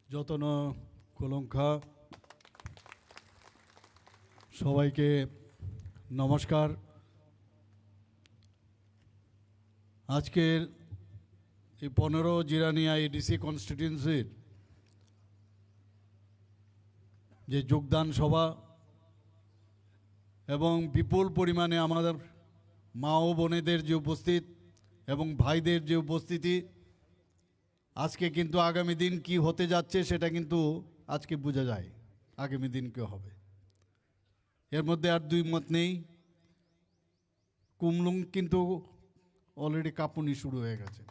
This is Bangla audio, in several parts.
যতন কলঙ্কা সবাইকে নমস্কার। আজকের এই 15 জিরানিয়া এডিসি কনস্টিটিউয়েন্সির যে যোগদান সভা এবং বিপুল পরিমাণে আমাদের মা ও বোনেদের যে উপস্থিত এবং ভাইদের যে উপস্থিতি, আজকে কিন্তু আগামী দিন কি হতে যাচ্ছে সেটা কিন্তু আজকে বোঝা যায় আগামী দিন কি হবে। এর মধ্যে আর দুই মত নেই। কুমলুং কিন্তু অলরেডি কাঁপুনি শুরু হয়ে গেছে।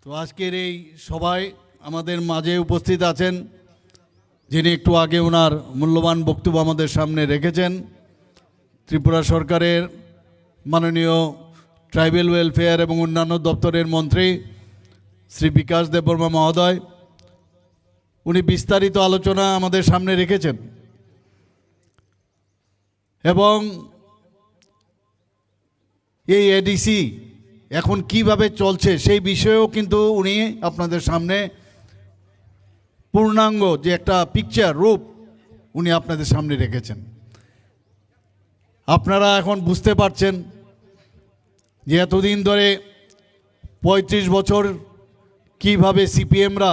তো আজকের এই সভায় আমাদের মাঝে উপস্থিত আছেন যিনি একটু আগে ওনার মূল্যবান বক্তব্য আমাদের সামনে রেখেছেন, ত্রিপুরা সরকারের মাননীয় ট্রাইবেল ওয়েলফেয়ার এবং অন্যান্য দপ্তরের মন্ত্রী শ্রী বিকাশ দেববর্মা মহোদয়। উনি বিস্তারিত আলোচনা আমাদের সামনে রেখেছেন এবং এই এডিসি এখন কিভাবে চলছে সেই বিষয়েও কিন্তু উনি আপনাদের সামনে পূর্ণাঙ্গ যে একটা পিকচার রূপ উনি আপনাদের সামনে রেখেছেন। আপনারা এখন বুঝতে পারছেন যে এতদিন ধরে 35 বছর কিভাবে সিপিএমরা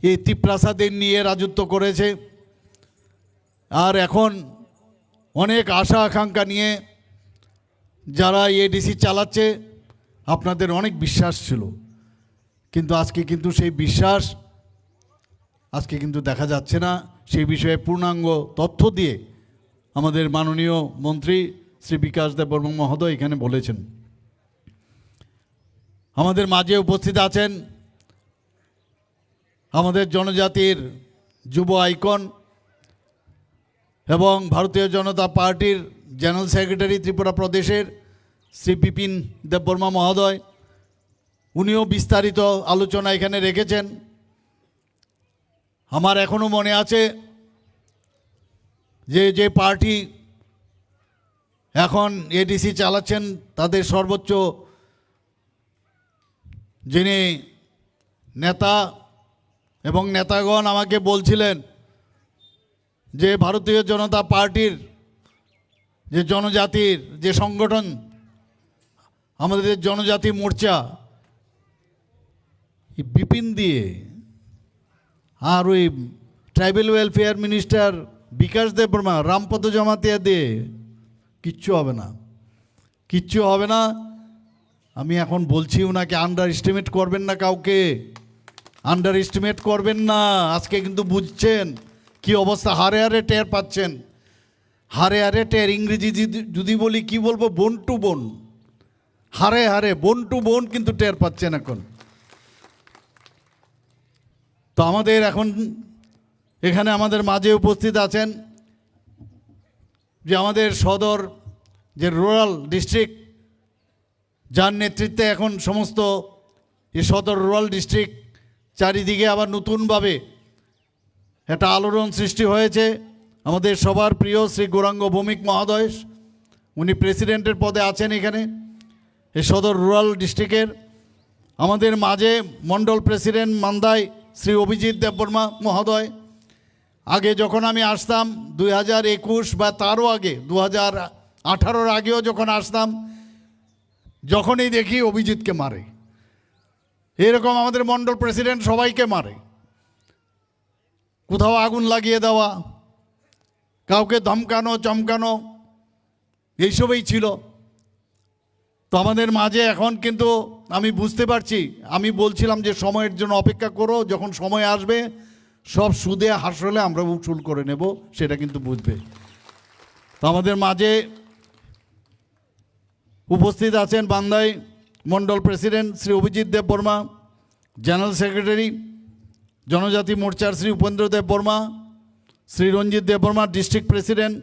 এই তিপ্রাসাদের নিয়ে রাজত্ব করেছে, আর এখন অনেক আশা আকাঙ্ক্ষা নিয়ে যারা এডিসি চালাচ্ছে, আপনাদের অনেক বিশ্বাস ছিল, কিন্তু আজকে কিন্তু সেই বিশ্বাস আজকে কিন্তু দেখা যাচ্ছে না। সেই বিষয়ে পূর্ণাঙ্গ তথ্য দিয়ে আমাদের মাননীয় মন্ত্রী শ্রী বিকাশ দেববর্মা মহোদয় এখানে বলেছেন। আমাদের মাঝে উপস্থিত আছেন আমাদের জনজাতির যুব আইকন এবং ভারতীয় জনতা পার্টির জেনারেল সেক্রেটারি ত্রিপুরা প্রদেশের শ্রী বিপিন দেববর্মা মহোদয়। উনিও বিস্তারিত আলোচনা এখানে রেখেছেন। আমার এখনও মনে আছে যে পার্টি এখন এডিসি চালাচ্ছেন তাদের সর্বোচ্চ যিনি নেতা এবং নেতাগণ আমাকে বলছিলেন যে ভারতীয় জনতা পার্টির যে জনজাতির যে সংগঠন আমাদের জনজাতি মোর্চা, বিপিন দিয়ে আর ওই ট্রাইবেল ওয়েলফেয়ার মিনিস্টার বিকাশ দেববর্মা রামপদ জমাতিয়া দিয়ে কিচ্ছু হবে না, কিচ্ছু হবে না। আমি এখন বলছি ওনাকে আন্ডার এস্টিমেট করবেন না, কাউকে আন্ডার এস্টিমেট করবেন না। আজকে কিন্তু বুঝছেন কি অবস্থা, হারে হারে টের পাচ্ছেন, হারে হারে টের। ইংরেজি যদি বলি কি বলবো, বোন টু বোন, হারে হারে বোন টু বোন কিন্তু টের পাচ্ছেন এখন। তো আমাদের এখন এখানে আমাদের মাঝে উপস্থিত আছেন যে আমাদের সদর যে রুরাল ডিস্ট্রিক্ট, যার নেতৃত্বে এখন সমস্ত এই সদর রুরাল ডিস্ট্রিক্ট চারিদিকে আবার নতুনভাবে একটা আলোড়ন সৃষ্টি হয়েছে। আমাদের সবার প্রিয় শ্রী গৌরাঙ্গ ভৌমিক মহোদয়, উনি প্রেসিডেন্টের পদে আছেন এখানে এই সদর রুরাল ডিস্ট্রিক্টের। আমাদের মাঝে মণ্ডল প্রেসিডেন্ট মান্দাই শ্রী অভিজিৎ দেববর্মা মহোদয়। আগে যখন আমি আসতাম 2021 বা তারও আগে 2018-র আগেও যখন আসতাম, যখনই দেখি অভিজিৎকে মারে, এরকম আমাদের মণ্ডল প্রেসিডেন্ট সবাইকে মারে, কোথাও আগুন লাগিয়ে দেওয়া, কাউকে ধমকানো চমকানো, এইসবই ছিল। তো আমাদের মাঝে এখন কিন্তু আমি বুঝতে পারছি, আমি বলছিলাম যে সময়ের জন্য অপেক্ষা করো, যখন সময় আসবে সব সুদে হাসলে আমরা উসুল করে নেব, সেটা কিন্তু বুঝবে। তো আমাদের মাঝে উপস্থিত আছেন Bandai mandal president Shri Abhijit Debbarma, general secretary জনজাতি মোর্চার শ্রী উপেন্দ্র দেববর্মা, শ্রী রঞ্জিত দেববর্মা ডিস্ট্রিক্ট প্রেসিডেন্ট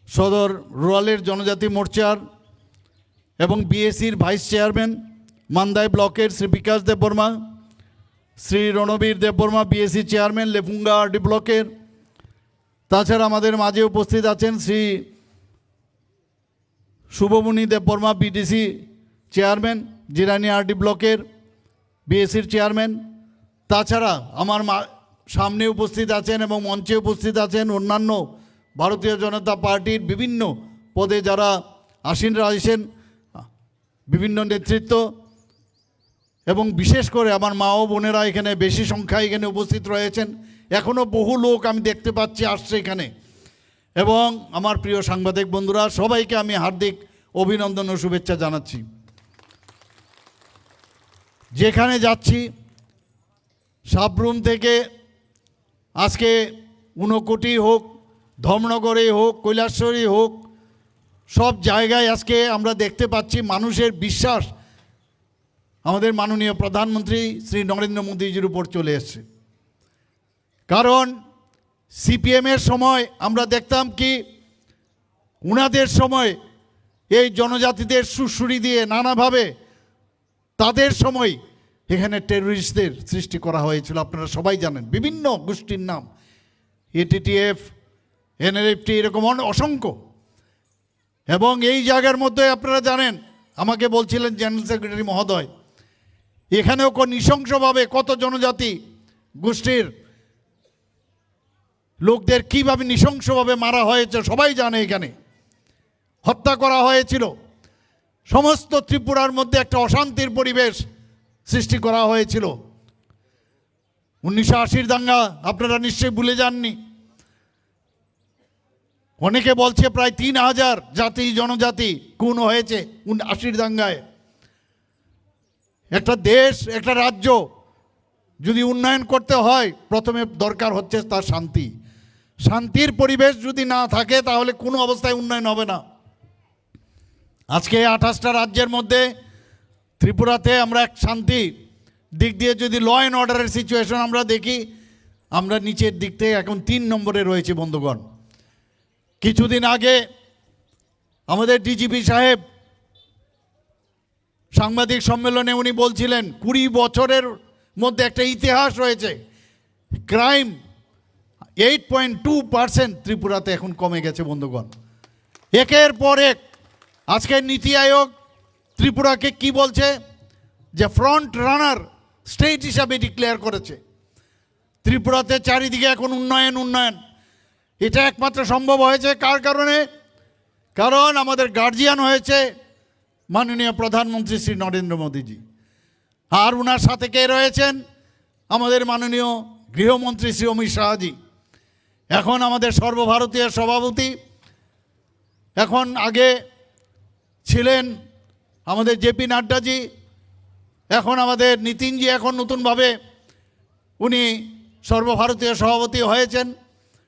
সদর রুরালের জনজাতি মোর্চার এবং বিএসির ভাইস চেয়ারম্যান মান্দাই ব্লকের Shri Bikash Debbarma, Shri Ranbir Debbarma BAC chairman Lefunga RD ব্লকের। তাছাড়া আমাদের মাঝে উপস্থিত আছেন Shri Shubhamani Debbarma BDC chairman, Jirania RD ব্লকের বিএসসির চেয়ারম্যান, তাছাড়া আমার সামনে উপস্থিত আছেন এবং মঞ্চে উপস্থিত আছেন অন্যান্য ভারতীয় জনতা পার্টির বিভিন্ন পদে যারা আসীন রয়েছেন, বিভিন্ন নেতৃত্ব, এবং বিশেষ করে আমার মা ও বোনেরা এখানে বেশি সংখ্যায় এখানে উপস্থিত রয়েছেন। এখনও বহু লোক আমি দেখতে পাচ্ছি আসছে এখানে। এবং আমার প্রিয় সাংবাদিক বন্ধুরা, সবাইকে আমি হার্দিক অভিনন্দন ও শুভেচ্ছা জানাচ্ছি। যেখানে যাচ্ছি, সাবরুম থেকে আজকে ঊনকোটি হোক, ধর্মনগরে হোক, কৈলাসহরী হোক, সব জায়গায় আজকে আমরা দেখতে পাচ্ছি মানুষের বিশ্বাস আমাদের মাননীয় প্রধানমন্ত্রী শ্রী নরেন্দ্র মোদীজির উপর চলে এসছে। কারণ সিপিএমের সময় আমরা দেখতাম কি, উনাদের সময় এই জনজাতিদের সুড়সুড়ি দিয়ে নানাভাবে তাদের সময় এখানে টেররিস্টদের সৃষ্টি করা হয়েছিল। আপনারা সবাই জানেন, বিভিন্ন গোষ্ঠীর নাম, এটিটিএফ, এনএলএফটি, এরকম অসংখ্য। এবং এই জায়গার মধ্যে আপনারা জানেন, আমাকে বলছিলেন জেনারেল সেক্রেটারি মহোদয়, এখানেও নৃশংসভাবে কত জনজাতি গোষ্ঠীর লোকদের কীভাবে নৃশংসভাবে মারা হয়েছে সবাই জানে। এখানে হত্যা করা হয়েছিল। সমস্ত ত্রিপুরার মধ্যে একটা অশান্তির পরিবেশ সৃষ্টি করা হয়েছিল। 1980 দাঙ্গা আপনারা নিশ্চয়ই ভুলে যাননি। অনেকে বলছে প্রায় 3000 জাতি জনজাতি খুন হয়েছে 80 দাঙ্গায়। একটা দেশ, একটা রাজ্য যদি উন্নয়ন করতে হয়, প্রথমে দরকার হচ্ছে তার শান্তি। শান্তির পরিবেশ যদি না থাকে তাহলে কোনো অবস্থায় উন্নয়ন হবে না। আজকে 28টা রাজ্যের মধ্যে ত্রিপুরাতে আমরা এক শান্তি দিক দিয়ে যদি ল অ্যান্ড অর্ডারের সিচুয়েশন আমরা দেখি, আমরা নিচের দিক থেকে এখন 3 নম্বরে রয়েছে বন্ধুগণ। কিছুদিন আগে আমাদের ডিজিপি সাহেব সাংবাদিক সম্মেলনে উনি বলছিলেন 20 বছরের মধ্যে একটা ইতিহাস রয়েছে। ক্রাইম 8.2% ত্রিপুরাতে এখন কমে গেছে বন্ধুগণ। একের পর এক আজকের নীতি আয়োগ ত্রিপুরাকে কি বলছে, যে ফ্রন্ট রানার স্টেট হিসাবে ডিক্লেয়ার করেছে। ত্রিপুরাতে চারিদিকে এখন উন্নয়ন উন্নয়ন। এটা একমাত্র সম্ভব হয়েছে কার কারণে? কারণ আমাদের গার্জিয়ান হয়েছে মাননীয় প্রধানমন্ত্রী শ্রী নরেন্দ্র মোদীজি। আর ওনার সাথে কে রয়েছেন? আমাদের মাননীয় গৃহমন্ত্রী শ্রী অমিত শাহজি। এখন আমাদের সর্বভারতীয় সভাপতি, এখন আগে ছিলেন আমাদের জেপি নাড্ডাজি, এখন আমাদের নীতিনজি, এখন নতুনভাবে উনি সর্বভারতীয় সভাপতি হয়েছেন।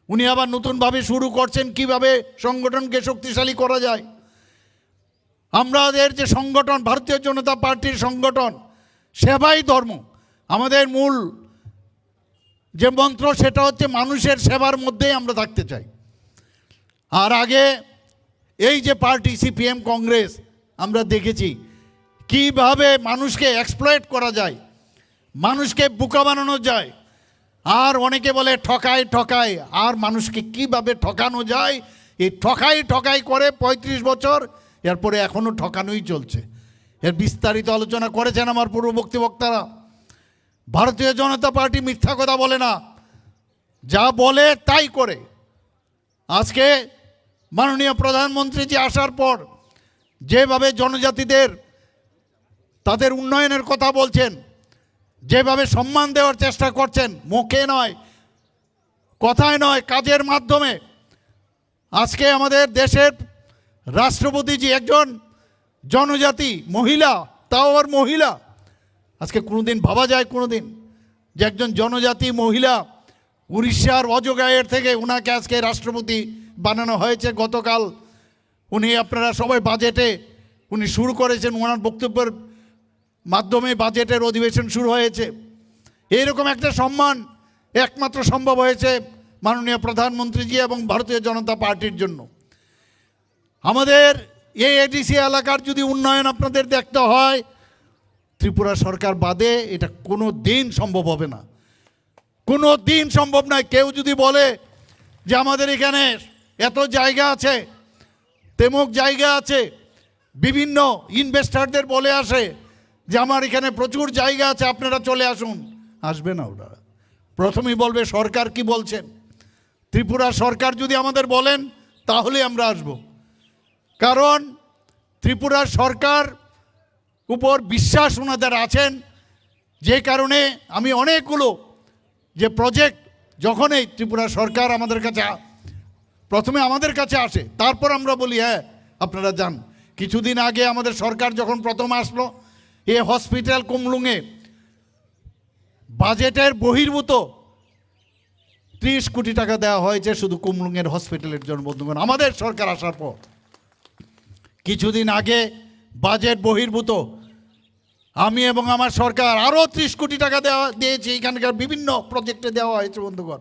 উনি আবার নতুনভাবে শুরু করছেন কিভাবে সংগঠনকে শক্তিশালী করা যায়। আমাদের যে সংগঠন, ভারতীয় জনতা পার্টির সংগঠন, সেবাই ধর্ম, আমাদের মূল যে মন্ত্র সেটা হচ্ছে মানুষের সেবার মধ্যেই আমরা থাকতে চাই। আর আগে এই যে পার্টি সিপিএম কংগ্রেস, আমরা দেখেছি কিভাবে মানুষকে এক্সপ্লয়েট করা যায়, মানুষকে বোকা বানানো যায়। আর অনেকে বলে ঠকাই ঠকাই, আর মানুষকে কিভাবে ঠকানো যায়, এই ঠকাই ঠকাই করে 35 বছর, এরপরে এখনও ঠকানোই চলছে। এর বিস্তারিত আলোচনা করেছেন আমার পূর্ববর্তী বক্তারা। ভারতীয় জনতা পার্টি মিথ্যা কথা বলে না, যা বলে তাই করে। আজকে মাননীয় প্রধানমন্ত্রীজি আসার পর যেভাবে জনজাতিদের তাদের উন্নয়নের কথা বলছেন, যেভাবে সম্মান দেওয়ার চেষ্টা করছেন, মুখে নয়, কথায় নয়, কাজের মাধ্যমে। আজকে আমাদের দেশের রাষ্ট্রপতিজি একজন জনজাতি মহিলা, তাও আবার মহিলা। আজকে কোনোদিন ভাবা যায় কোনোদিন যে একজন জনজাতি মহিলা উড়িষ্যার অজগায়ের থেকে ওনাকে আজকে রাষ্ট্রপতি বানানো হয়েছে। গতকাল উনি, আপনারা সবাই বাজেটে উনি শুরু করেছেন, ওনার বক্তব্যের মাধ্যমে বাজেটের অধিবেশন শুরু হয়েছে। এইরকম একটা সম্মান একমাত্র সম্ভব হয়েছে মাননীয় প্রধানমন্ত্রীজি এবং ভারতীয় জনতা পার্টির জন্য। আমাদের এই এডিসি এলাকার যদি উন্নয়ন আপনাদের দেখতে হয়, ত্রিপুরা সরকার বাদে এটা কোনো দিন সম্ভব হবে না, কোনো দিন সম্ভব নয়। কেউ যদি বলে যে আমাদের এখানে এত জায়গা আছে, তেমক জায়গা আছে, বিভিন্ন ইনভেস্টরদের বলে আসে যে আমার এখানে প্রচুর জায়গা আছে, আপনারা চলে আসুন। আসবে না ওরা, প্রথমেই বলবে সরকার কি বলছেন। ত্রিপুরা সরকার যদি আমাদের বলেন তাহলে আমরা আসব, কারণ ত্রিপুরার সরকার উপর বিশ্বাস ওনাদের আছেন। যে কারণে আমি অনেকগুলো যে প্রজেক্ট যখনই ত্রিপুরা সরকার আমাদের কাছে প্রথমে আমাদের কাছে আসে, তারপর আমরা বলি হ্যাঁ আপনারা যান। কিছুদিন আগে আমাদের সরকার যখন প্রথম আসলো, এ হসপিটাল কুমলুঙে বাজেটের বহির্ভূত 30 কোটি টাকা দেওয়া হয়েছে শুধু কুমলুঙের হসপিটালের জন্য। বন্ধুগণ, আমাদের সরকার আসার পর কিছুদিন আগে বাজেট বহির্ভূত আমি এবং আমার সরকার আরও 30 কোটি টাকা দিয়েছি, এখানকার বিভিন্ন প্রজেক্টে দেওয়া হয়েছে। বন্ধুগণ,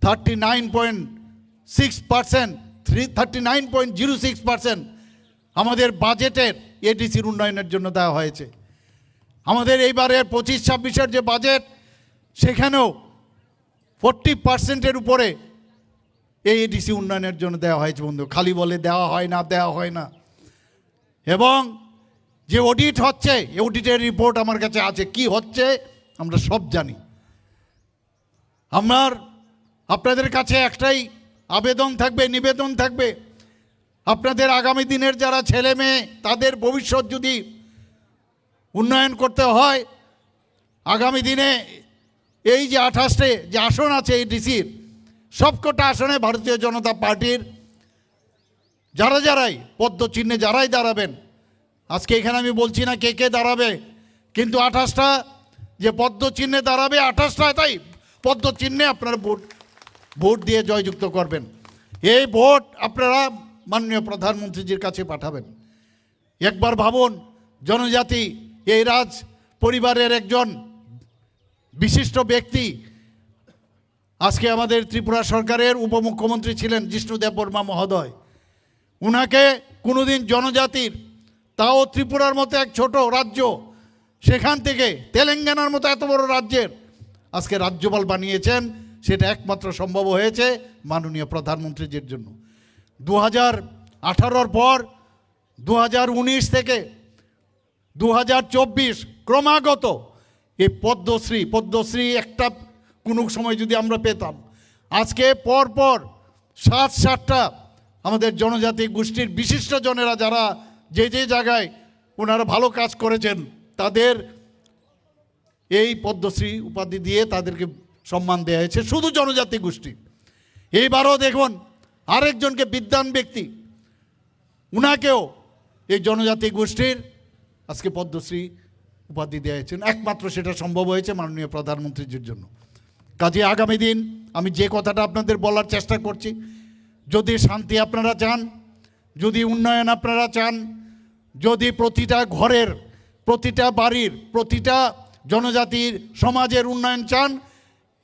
39.06% আমাদের বাজেটের এডিসির উন্নয়নের জন্য দেওয়া হয়েছে। আমাদের এইবারের 25-26-এর যে বাজেট, সেখানেও 40%-এর উপরে এই এডিসি উন্নয়নের জন্য দেওয়া হয়েছে। বন্ধু, খালি বলে দেওয়া হয় না, দেওয়া হয় না। এবং যে অডিট হচ্ছে, অডিটের রিপোর্ট আমার কাছে আছে, কি হচ্ছে আমরা সব জানি। আমার আপনাদের কাছে একটাই আবেদন থাকবে, নিবেদন থাকবে, আপনাদের আগামী দিনের যারা ছেলে মেয়ে তাদের ভবিষ্যৎ যদি উন্নয়ন করতে হয়, আগামী দিনে এই যে 28টে যে আসন আছে এই ডিসির, সবকটা আসনে ভারতীয় জনতা পার্টির যারাই পদ্মচিহ্নে যারাই দাঁড়াবেন, আজকে এখানে আমি বলছি না কে কে দাঁড়াবে, কিন্তু 28টা যে পদ্মচিহ্নে দাঁড়াবে, 28টা তাই পদ্মচিহ্নে আপনারা ভোট দিয়ে জয়যুক্ত করবেন। এই ভোট আপনারা মাননীয় প্রধানমন্ত্রীজির কাছে পাঠাবেন। একবার ভাবুন, জনজাতি এই রাজ পরিবারের একজন বিশিষ্ট ব্যক্তি, আজকে আমাদের ত্রিপুরা সরকারের উপমুখ্যমন্ত্রী ছিলেন জিষ্ণু দেববর্মা মহোদয়। উনাকে কোনোদিন জনজাতির, তাও ত্রিপুরার মতো এক ছোট রাজ্য, সেখান থেকে তেলেঙ্গানার মতো এত বড় রাজ্যের আজকে রাজ্যপাল বানিয়েছেন। সেটা একমাত্র সম্ভব হয়েছে মাননীয় প্রধানমন্ত্রীজির জন্য। 2018-র পর 2019 থেকে 2024 ক্রমাগত এই পদ্মশ্রী একটা কোনো সময় যদি আমরা পেতাম, আজকে পরপর 7-8টা আমাদের জনজাতি গোষ্ঠীর বিশিষ্ট জনেরা যারা যে জায়গায় ওনারা ভালো কাজ করেছেন, তাদের এই পদ্মশ্রী উপাধি দিয়ে তাদেরকে সম্মান দেওয়া হয়েছে, শুধু জনজাতি গোষ্ঠী। এইবারও দেখুন আরেকজনকে বিদ্বান ব্যক্তি, উনাকেও এই জনজাতি গোষ্ঠীর আজকে পদ্মশ্রী উপাধি দেওয়া হয়েছে। একমাত্র সেটা সম্ভব হয়েছে মাননীয় প্রধানমন্ত্রীজির জন্য। কাজে আগামী দিন আমি যে কথাটা আপনাদের বলার চেষ্টা করছি, যদি শান্তি আপনারা চান, যদি উন্নয়ন আপনারা চান, যদি প্রতিটা ঘরের, প্রতিটা বাড়ির, প্রতিটা জনজাতির সমাজের উন্নয়ন চান,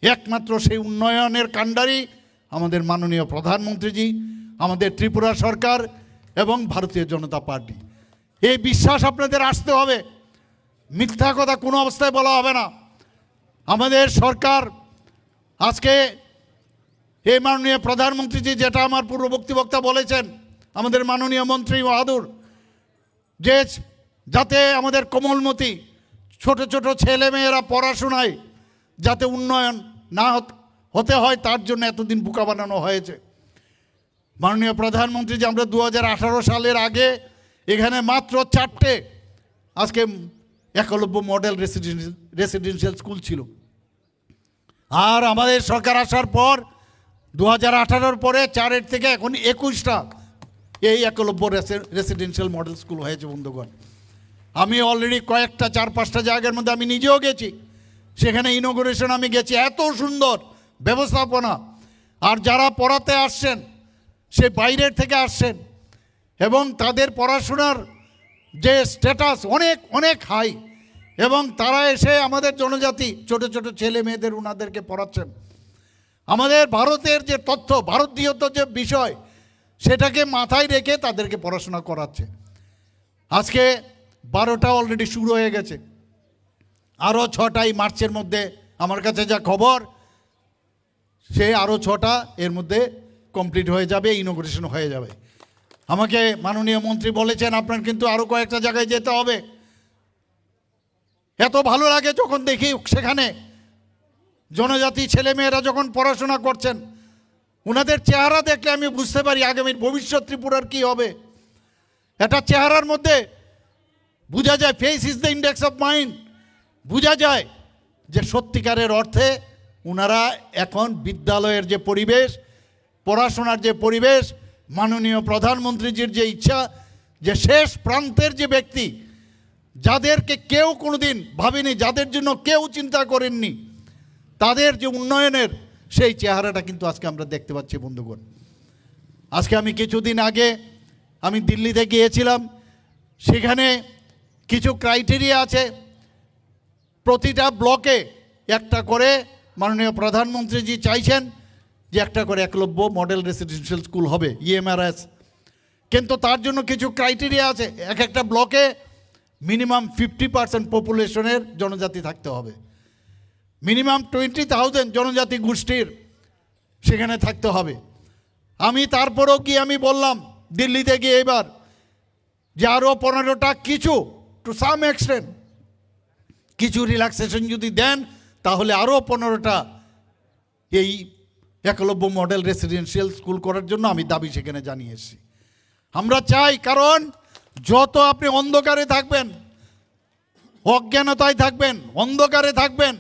একমাত্র সেই উন্নয়নের কাণ্ডারি আমাদের মাননীয় প্রধানমন্ত্রীজি, আমাদের ত্রিপুরা সরকার এবং ভারতীয় জনতা পার্টি। এই বিশ্বাস আপনাদের আসতে হবে, মিথ্যা কথা কোনো অবস্থায় বলা হবে না। আমাদের সরকার আজকে এই মাননীয় প্রধানমন্ত্রীজি, যেটা আমার পূর্ববর্তী বক্তা বলেছেন, আমাদের মাননীয় মন্ত্রী বাহাদুর, যে যাতে আমাদের কোমলমতি ছোট ছোট ছেলে মেয়েরা পড়াশোনায় যাতে উন্নয়ন না হতে হয়, তার জন্য এতদিন বোকা বানানো হয়েছে। মাননীয় প্রধানমন্ত্রী যে আমরা 2018 সালের আগে এখানে মাত্র 4টে আজকে একলব্য মডেল রেসিডেন্সিয়াল স্কুল ছিল, আর আমাদের সরকার আসার পর 2018-র পরে 4-এর থেকে এখন 21টা এই একলব্য রেসিডেন্সিয়াল মডেল স্কুল হয়েছে। বন্ধুগণ, আমি অলরেডি কয়েকটা 4-5টা জায়গার মধ্যে আমি নিজেও গেছি, সেখানে ইনোগ্রেশন আমি গেছি, এত সুন্দর ব্যবস্থাপনা। আর যারা পড়াতে আসছেন সে বাইরের থেকে আসছেন, এবং তাদের পড়াশোনার যে স্ট্যাটাস অনেক অনেক হাই, এবং তারা এসে আমাদের জনজাতি ছোট ছোট ছেলে মেয়েদের ওনাদেরকে পড়াচ্ছেন। আমাদের ভারতের যে তথ্য, ভারতীয়ত যে বিষয়, সেটাকে মাথায় রেখে তাদেরকে পড়াশোনা করাচ্ছে। আজকে 12টা অলরেডি শুরু হয়ে গেছে, আরও 6টাই মার্চের মধ্যে আমার কাছে যা খবর, সে আরও 6টা এর মধ্যে কমপ্লিট হয়ে যাবে, ইনোগ্রেশন হয়ে যাবে। আমাকে মাননীয় মন্ত্রী বলেছেন আপনার কিন্তু আরও কয়েকটা জায়গায় যেতে হবে। এত ভালো লাগে যখন দেখি সেখানে জনজাতি ছেলেমেয়েরা যখন পড়াশোনা করছেন, ওনাদের চেহারা দেখলে আমি বুঝতে পারি আগামীর ভবিষ্যৎ ত্রিপুরার কী হবে। একটা চেহারার মধ্যে বোঝা যায়, face is the index of mind, বোঝা যায় যে সত্যিকারের অর্থে ওনারা এখন বিদ্যালয়ের যে পরিবেশ, পড়াশোনার যে পরিবেশ, মাননীয় প্রধানমন্ত্রীজির যে ইচ্ছা, যে শেষ প্রান্তের যে ব্যক্তি, যাদেরকে কেউ কোনোদিন ভাবেনি, যাদের জন্য কেউ চিন্তা করেননি, তাদের যে উন্নয়নের সেই চেহারাটা কিন্তু আজকে আমরা দেখতে পাচ্ছি বন্ধুগণ। আজকে আমি কিছুদিন আগে আমি দিল্লিতে গিয়েছিলাম, সেখানে কিছু ক্রাইটেরিয়া আছে, প্রতিটা ব্লকে একটা করে মাননীয় প্রধানমন্ত্রীজি চাইছেন যে একটা করে একলব্য মডেল রেসিডেন্সিয়াল স্কুল হবে, ইএমআরএস। কিন্তু তার জন্য কিছু ক্রাইটেরিয়া আছে, এক একটা ব্লকে মিনিমাম 50% পপুলেশনের জনজাতি থাকতে হবে, মিনিমাম 20,000 জনজাতি গোষ্ঠীর সেখানে থাকতে হবে। আমি তারপরেও কি আমি বললাম দিল্লিতে গিয়ে এবার যে আরও 15টা কিছু টু সাম এক্সটেন্ট কিছু রিল্যাক্সেশন যদি দেন তাহলে আরও 15টা এই একলব্য মডেল রেসিডেন্সিয়াল স্কুল করার জন্য আমি দাবি সেখানে জানিয়ে এসেছি। আমরা চাই, কারণ যত আপনি অন্ধকারে থাকবেন, অজ্ঞানতায় থাকবেন, অন্ধকারে থাকবেন,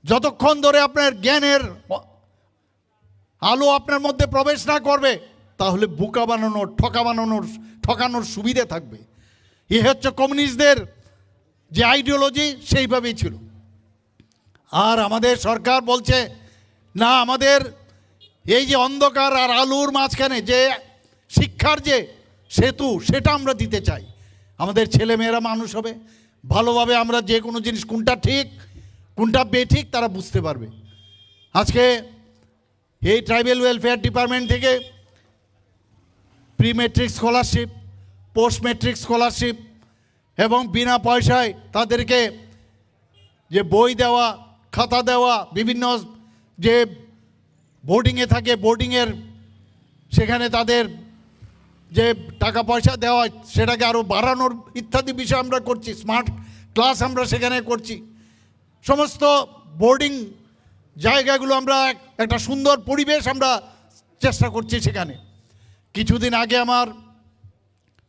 যতক্ষণ ধরে আপনার জ্ঞানের আলো আপনার মধ্যে প্রবেশ না করবে, তাহলে বোকা বানানোর, ঠকানোর সুবিধে থাকবে। এ হচ্ছে কমিউনিস্টদের যে আইডিওলজি, সেইভাবেই ছিল। আর আমাদের সরকার বলছে না, আমাদের এই যে অন্ধকার আর আলোর মাঝখানে যে শিক্ষার যে সেতু, সেটা আমরা দিতে চাই। আমাদের ছেলেমেয়েরা মানুষ হবে, ভালোভাবে আমরা যে কোনো জিনিস কোনটা ঠিক কোনটা বেঠিক তারা বুঝতে পারবে। আজকে এই ট্রাইবেল ওয়েলফেয়ার ডিপার্টমেন্ট থেকে pre metric scholarship, post metric scholarship এবং বিনা পয়সায় তাদেরকে যে বই দেওয়া, খাতা দেওয়া, বিভিন্ন যে বোর্ডিংয়ে থাকে বোর্ডিংয়ের সেখানে তাদের যে টাকা পয়সা দেওয়া সেটাকে আরও বাড়ানোর ইত্যাদি বিষয় আমরা করছি। স্মার্ট ক্লাস আমরা সেখানে করছি। সমস্ত বোর্ডিং জায়গাগুলো আমরা একটা সুন্দর পরিবেশ আমরা চেষ্টা করছি সেখানে। কিছুদিন আগে আমার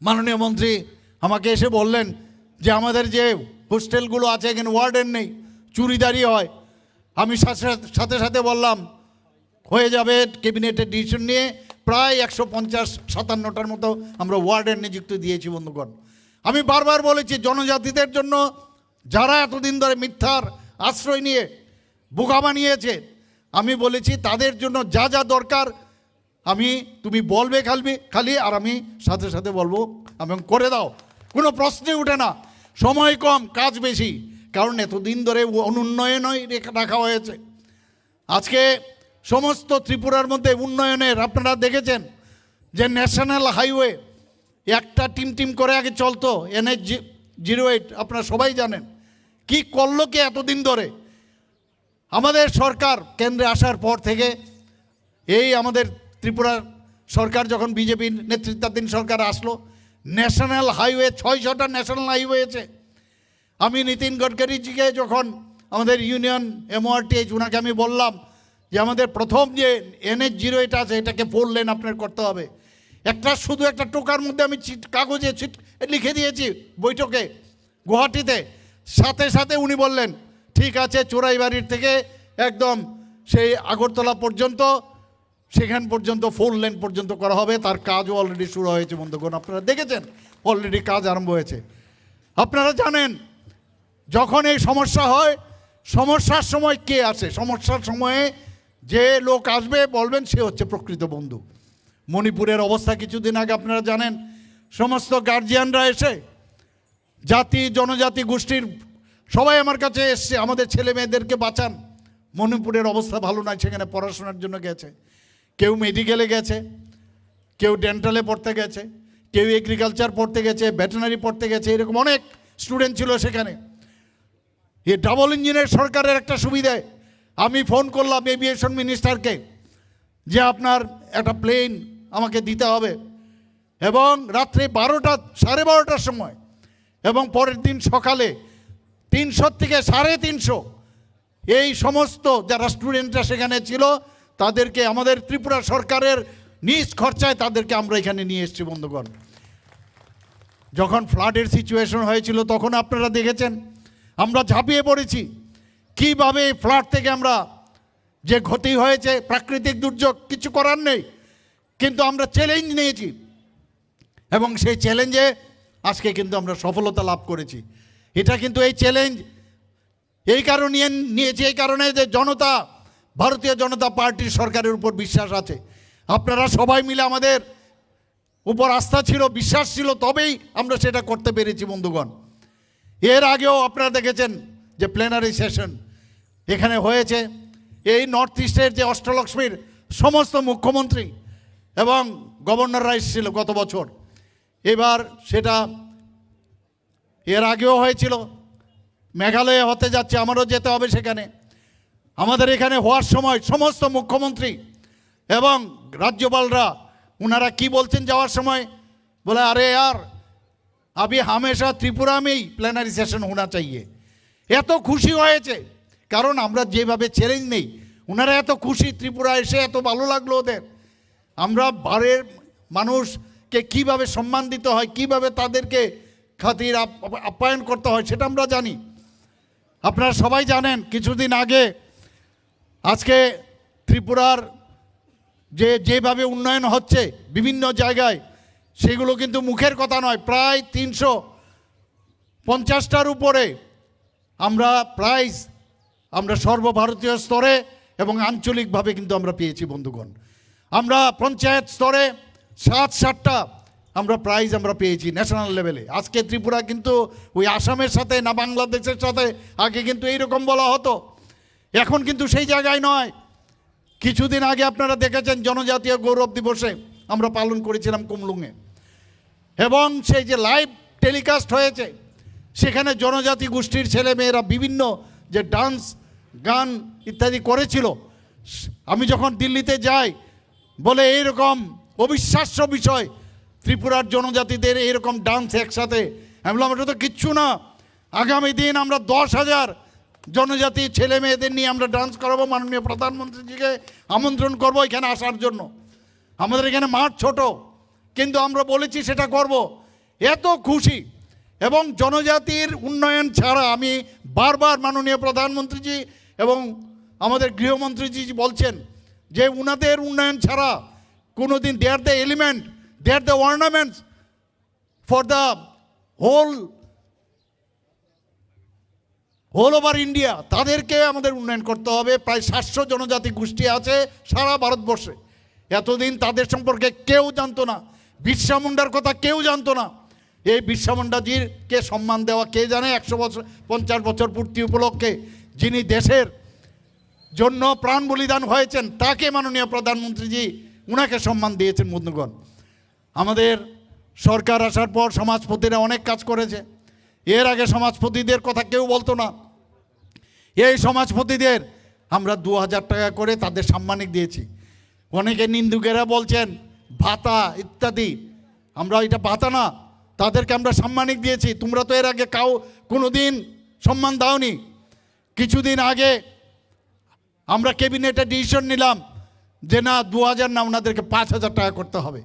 মাননীয় মন্ত্রী আমাকে এসে বললেন যে আমাদের যে হোস্টেলগুলো আছে এখানে ওয়ার্ডেন নেই, চুরিদারি হয়। আমি সাথে সাথে বললাম হয়ে যাবে, ক্যাবিনেটের ডিসিশন নিয়ে প্রায় 150-57টার মতো আমরা ওয়ার্ডেন নিযুক্তি দিয়েছি বন্ধুগণ। আমি বারবার বলেছি জনজাতিদের জন্য যারা এতদিন ধরে মিথ্যার আশ্রয় নিয়ে বোকা বানিয়েছে, আমি বলেছি তাদের জন্য যা যা দরকার তুমি বলবে খালি আর আমি সাথে সাথে বলবো এবং করে দাও, কোনো প্রশ্নই ওঠে না। সময় কম, কাজ বেশি, কারণ এতদিন ধরে অনুন্নয়নই রাখা হয়েছে। আজকে সমস্ত ত্রিপুরার মধ্যে উন্নয়নের আপনারা দেখেছেন যে ন্যাশনাল হাইওয়ে একটা টিম করে আগে চলতো, NH-08 আপনারা সবাই জানেন। কি করলো কি এতদিন ধরে আমাদের সরকার কেন্দ্রে আসার পর থেকে, এই আমাদের ত্রিপুরা সরকার যখন বিজেপির নেতৃত্বাধীন সরকার আসলো, ন্যাশনাল হাইওয়ে 600টা ন্যাশনাল হাইওয়ে আছে। আমি নীতিন গডকারিজিকে যখন আমাদের ইউনিয়ন MORTH ওনাকে আমি বললাম যে আমাদের প্রথম যে NH-08 আছে এটাকে 4 লেন আপনার করতে হবে। শুধু একটা টোকার মধ্যে আমি কাগজে লিখে দিয়েছি বৈঠকে গুয়াহাটিতে। সাথে সাথে উনি বললেন ঠিক আছে, চোরাইবাড়ির থেকে একদম সেই আগরতলা পর্যন্ত, সেখান পর্যন্ত 4 লেন পর্যন্ত করা হবে। তার কাজও অলরেডি শুরু হয়েছে বন্ধুগণ, আপনারা দেখেছেন অলরেডি কাজ আরম্ভ হয়েছে। আপনারা জানেন যখন এই সমস্যা হয়, সমস্যার সময় কে আসে? সমস্যার সময়ে যে লোক আসবে বলবেন সে হচ্ছে প্রকৃত বন্ধু। মণিপুরের অবস্থা কিছুদিন আগে আপনারা জানেন, সমস্ত গার্জিয়ানরা এসে জাতি জনজাতি গোষ্ঠীর সবাই আমার কাছে এসছে আমাদের ছেলে মেয়েদেরকে বাঁচান। মণিপুরের অবস্থা ভালো নয়, সেখানে পড়াশোনার জন্য গেছে, কেউ মেডিকেলে গেছে, কেউ ডেন্টালে পড়তে গেছে, কেউ এগ্রিকালচার পড়তে গেছে, ভেটেরিনারি পড়তে গেছে, এরকম অনেক স্টুডেন্ট ছিল সেখানে। এই ডাবল ইঞ্জিনের সরকারের একটা সুবিধায় আমি ফোন করলাম এভিয়েশন মিনিস্টারকে যে আপনার একটা প্লেন আমাকে দিতে হবে। এবং রাত্রে 12টা 12:30টার সময় এবং পরের দিন সকালে 300 থেকে 350 এই সমস্ত যারা স্টুডেন্টরা সেখানে ছিল তাদেরকে আমাদের ত্রিপুরা সরকারের নিজ খরচায় তাদেরকে আমরা এখানে নিয়ে এসেছি বন্ধুগণ। যখন ফ্লাডের সিচুয়েশন হয়েছিল তখন আপনারা দেখেছেন আমরা ঝাঁপিয়ে পড়েছি কিভাবে ফ্লাড থেকে আমরা যে ক্ষতি হয়েছে, প্রাকৃতিক দুর্যোগ, কিছু করার নেই, কিন্তু আমরা চ্যালেঞ্জ নিয়েছি এবং সেই চ্যালেঞ্জে আজকে কিন্তু আমরা সফলতা লাভ করেছি। এটা কিন্তু এই চ্যালেঞ্জ এই কারণে নিয়েছি, এই কারণে যে জনতা, ভারতীয় জনতা পার্টির সরকারের উপর বিশ্বাস আছে। আপনারা সবাই মিলে আমাদের উপর আস্থা ছিল, বিশ্বাস ছিল, তবেই আমরা সেটা করতে পেরেছি বন্ধুগণ। এর আগেও আপনারা দেখেছেন যে প্লেনারি সেশন এখানে হয়েছে, এই নর্থ ইস্টের যে অষ্টলক্ষ্মীর সমস্ত মুখ্যমন্ত্রী এবং গভর্নররা এসেছিল গত বছর, এবার সেটা এর আগেও হয়েছিল, মেঘালয়ে হতে যাচ্ছে, আমারও যেতে হবে সেখানে। আমাদের এখানে হওয়ার সময় সমস্ত মুখ্যমন্ত্রী এবং রাজ্যপালরা ওনারা কি বলছেন যাওয়ার সময়, বলে আরে यार अभी हमेशा त्रिपुरा में ही प्लेनारी सेशन होना चाहिए। এত খুশি হয়েছে কারণ আমরা যেভাবে চ্যালেঞ্জ নেই, ওনারা এত খুশি, ত্রিপুরা এসে এত ভালো লাগলো ওদের। আমরা বারের মানুষকে কিভাবে সম্মান দিতে হয়, কিভাবে তাদেরকে খাতির আপ্যায়ন করতে হয় সেটা আমরা জানি। আপনারা সবাই জানেন কিছুদিন আগে আজকে ত্রিপুরার যেভাবে উন্নয়ন হচ্ছে বিভিন্ন জায়গায়, সেগুলো কিন্তু মুখের কথা নয়। প্রায় 350টার উপরে আমরা প্রাইজ আমরা সর্বভারতীয় স্তরে এবং আঞ্চলিকভাবে কিন্তু আমরা পেয়েছি বন্ধুগণ। আমরা পঞ্চায়েত স্তরে 7-7টা আমরা প্রাইজ আমরা পেয়েছি ন্যাশনাল লেভেলে। আজকে ত্রিপুরা কিন্তু ওই আসামের সাথে না বাংলাদেশের সাথে, আগে কিন্তু এইরকম বলা হতো, এখন কিন্তু সেই জায়গায় নয়। কিছুদিন আগে আপনারা দেখেছেন জনজাতীয় গৌরব দিবসে আমরা পালন করেছিলাম কুমলুঙে, এবং সেই যে লাইভ টেলিকাস্ট হয়েছে সেখানে জনজাতি গোষ্ঠীর ছেলেমেয়েরা বিভিন্ন যে ডান্স, গান ইত্যাদি করেছিল। আমি যখন দিল্লিতে যাই বলে এইরকম অবিশ্বাস্য বিষয়, ত্রিপুরার জনজাতিদের এইরকম ডান্স একসাথে, আমি বললাম এটা তো কিচ্ছু না, আগামী দিন আমরা 10,000 জনজাতি ছেলে মেয়েদের নিয়ে আমরা ডান্স করাবো। মাননীয় প্রধানমন্ত্রীজিকে আমন্ত্রণ করবো এখানে আসার জন্য। আমাদের এখানে মাঠ ছোট, কিন্তু আমরা বলেছি সেটা করব। এত খুশি, এবং জনজাতির উন্নয়ন ছাড়া, আমি বারবার মাননীয় প্রধানমন্ত্রীজি এবং আমাদের গৃহমন্ত্রীজি বলছেন যে উনাদের উন্নয়ন ছাড়া কোনোদিন they are the element, they are the ornaments for the whole over India, তাদেরকে আমাদের উন্নয়ন করতে হবে। প্রায় 700 জনজাতি গোষ্ঠী আছে সারা ভারতবর্ষে। এতদিন তাদের সম্পর্কে কেউ জানতো না, বিরসা মুন্ডার কথা কেউ জানতো না। এই বিরসা মুন্ডাজিকে সম্মান দেওয়া কে জানে 150 বছর পূর্তি উপলক্ষে যিনি দেশের জন্য প্রাণ বলিদান হয়েছেন, তাকে মাননীয় প্রধানমন্ত্রীজি উনাকে সম্মান দিয়েছেন বন্ধুগণ। আমাদের সরকার আসার পর সমাজপতিরা অনেক কাজ করেছে। এর আগে সমাজপতিদের কথা কেউ বলতো না। এই সমাজপতিদের আমরা 2000 টাকা করে তাদের সাম্মানিক দিয়েছি। অনেকে নিন্দুকেরা বলছেন ভাতা ইত্যাদি, আমরা এটা ভাতা না, তাদেরকে আমরা সাম্মানিক দিয়েছি। তোমরা তো এর আগে কোনো দিন সম্মান দাওনি। কিছুদিন আগে আমরা ক্যাবিনেটে ডিসিশন নিলাম যে না 2000 না, ওনাদেরকে 5000 টাকা করতে হবে।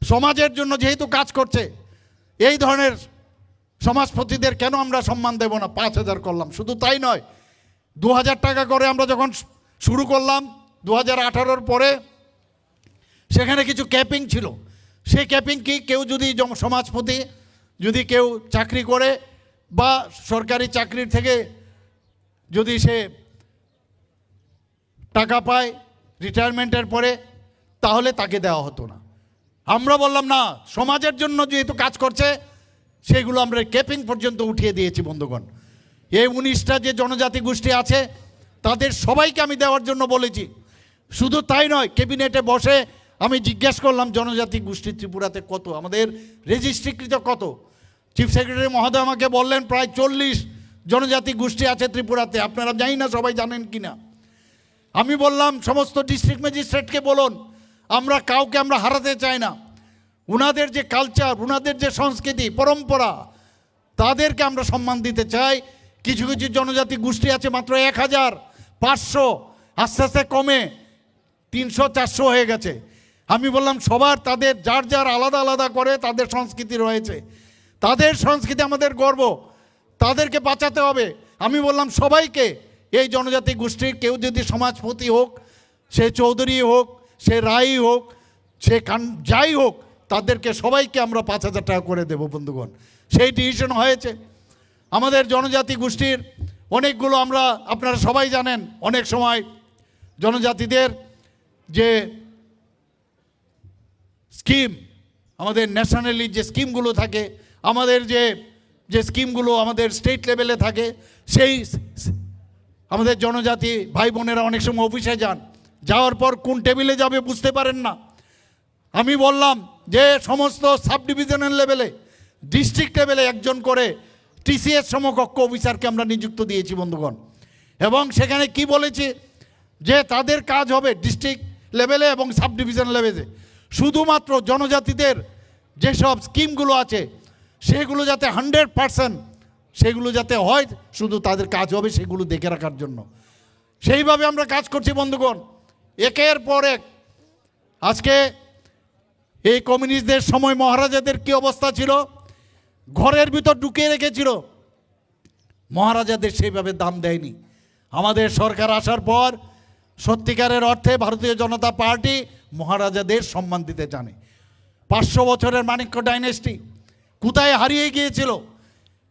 সমাজের জন্য যেহেতু কাজ করছে, এই ধরনের সমাজপতিদের কেন আমরা সম্মান দেব না? 5000 করলাম। শুধু তাই নয়, 2000 টাকা করে আমরা যখন শুরু করলাম 2018-র পরে, সেখানে কিছু ক্যাপিং ছিল। সেই ক্যাপিং কি, কেউ যদি সমাজপতি যদি কেউ চাকরি করে বা সরকারি চাকরির থেকে যদি সে টাকা পায় রিটায়ারমেন্টের পরে, তাহলে তাকে দেওয়া হতো না। আমরা বললাম না, সমাজের জন্য যেহেতু কাজ করছে সেগুলো আমরা ক্যাপিং পর্যন্ত উঠিয়ে দিয়েছি বন্ধুগণ। এই 19টা যে জনজাতি গোষ্ঠী আছে তাদের সবাইকে আমি দেওয়ার জন্য বলেছি। শুধু তাই নয়, ক্যাবিনেটে বসে আমি জিজ্ঞেস করলাম জনজাতি গোষ্ঠী ত্রিপুরাতে কত, আমাদের রেজিস্ট্রিকৃত কত। চিফ সেক্রেটারি মহোদয় আমাকে বললেন প্রায় 40 জনজাতি গোষ্ঠী আছে ত্রিপুরাতে। আপনারা জানি না সবাই জানেন কি না। আমি বললাম সমস্ত ডিস্ট্রিক্ট ম্যাজিস্ট্রেটকে বলুন, আমরা কাউকে আমরা হারাতে চাই না। উনাদের যে কালচার, উনাদের যে সংস্কৃতি পরম্পরা, তাদেরকে আমরা সম্মান দিতে চাই। কিছু কিছু জনজাতি গোষ্ঠী আছে মাত্র 1500, আস্তে আস্তে কমে 300-400 হয়ে গেছে। আমি বললাম সবার তাদের যার যার আলাদা আলাদা করে তাদের সংস্কৃতি রয়েছে, তাদের সংস্কৃতি আমাদের গর্ব, তাদেরকে বাঁচাতে হবে। আমি বললাম সবাইকে, এই জনজাতি গোষ্ঠীর কেউ যদি সমাজপতি হোক, সে চৌধুরী হোক, সে রাই হোক, সে যাই হোক, তাদেরকে সবাইকে আমরা 5000 টাকা করে দেব বন্ধুগণ। সেই ডিসিশন হয়েছে। আমাদের জনজাতি গোষ্ঠীর অনেকগুলো, আমরা আপনারা সবাই জানেন, অনেক সময় জনজাতিদের যে স্কিম, আমাদের ন্যাশনালি যে স্কিমগুলো থাকে, আমাদের যে স্কিমগুলো আমাদের স্টেট লেভেলে থাকে, সেই আমাদের জনজাতি ভাই বোনেরা অনেক সময় অফিসে যান, যাওয়ার পর কোন টেবিলে যাবে বুঝতে পারেন না। আমি বললাম যে সমস্ত সাব ডিভিশনাল লেভেলে, ডিস্ট্রিক্ট লেভেলে একজন করে টিসিএস সমকক্ষ অফিসারকে আমরা নিযুক্ত দিয়েছি বন্ধুগণ। এবং সেখানে কি বলেছি যে তাদের কাজ হবে ডিস্ট্রিক্ট লেভেলে এবং সাব ডিভিশন লেভেলে শুধুমাত্র জনজাতিদের যেসব স্কিমগুলো আছে সেগুলো যাতে 100% সেগুলো যাতে হয়, শুধু তাদের কাজ হবে সেগুলো দেখে রাখার জন্য। সেইভাবে আমরা কাজ করছি বন্ধুগণ, একের পর এক। আজকে এই কমিউনিস্টদের সময় মহারাজাদের কি অবস্থা ছিল, ঘরের ভিতর ঢুকিয়ে রেখেছিল, মহারাজাদের সেইভাবে দাম দেয়নি। আমাদের সরকার আসার পর সত্যিকারের অর্থে ভারতীয় জনতা পার্টি মহারাজাদের সম্মান দিতে জানে। 500 বছরের মাণিক্য ডাইনেস্টি কোথায় হারিয়ে গিয়েছিল,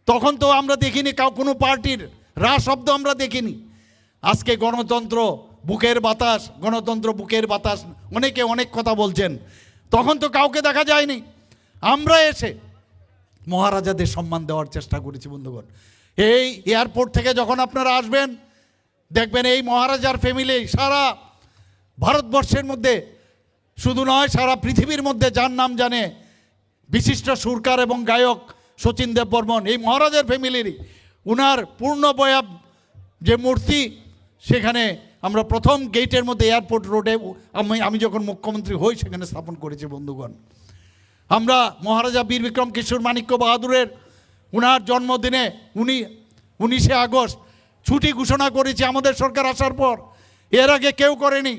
তখন তো আমরা দেখিনি কোনো পার্টির রা শব্দ আমরা দেখিনি। আজকে গণতন্ত্র বুকের বাতাস, গণতন্ত্র বুকের বাতাস, অনেকে অনেক কথা বলছেন, তখন তো কাউকে দেখা যায়নি। আমরা এসে মহারাজাদের সম্মান দেওয়ার চেষ্টা করেছি বন্ধুগণ। এই এয়ারপোর্ট থেকে যখন আপনারা আসবেন দেখবেন এই মহারাজার ফ্যামিলি সারা ভারতবর্ষের মধ্যে শুধু নয়, সারা পৃথিবীর মধ্যে যার নাম জানে বিশিষ্ট সুরকার এবং গায়ক শচীন দেববর্মন, এই মহারাজার ফ্যামিলিরই। উনার পূর্ণবয়া যে মূর্তি সেখানে আমরা প্রথম গেটের মধ্যে এয়ারপোর্ট রোডে আমি যখন মুখ্যমন্ত্রী হই সেখানে স্থাপন করেছি বন্ধুগণ। আমরা মহারাজা বীর বিক্রম কিশোর মাণিক্য বাহাদুরের উনার জন্মদিনে 19শে আগস্ট ছুটি ঘোষণা করেছি আমাদের সরকার আসার পর। এর আগে কেউ করেনি।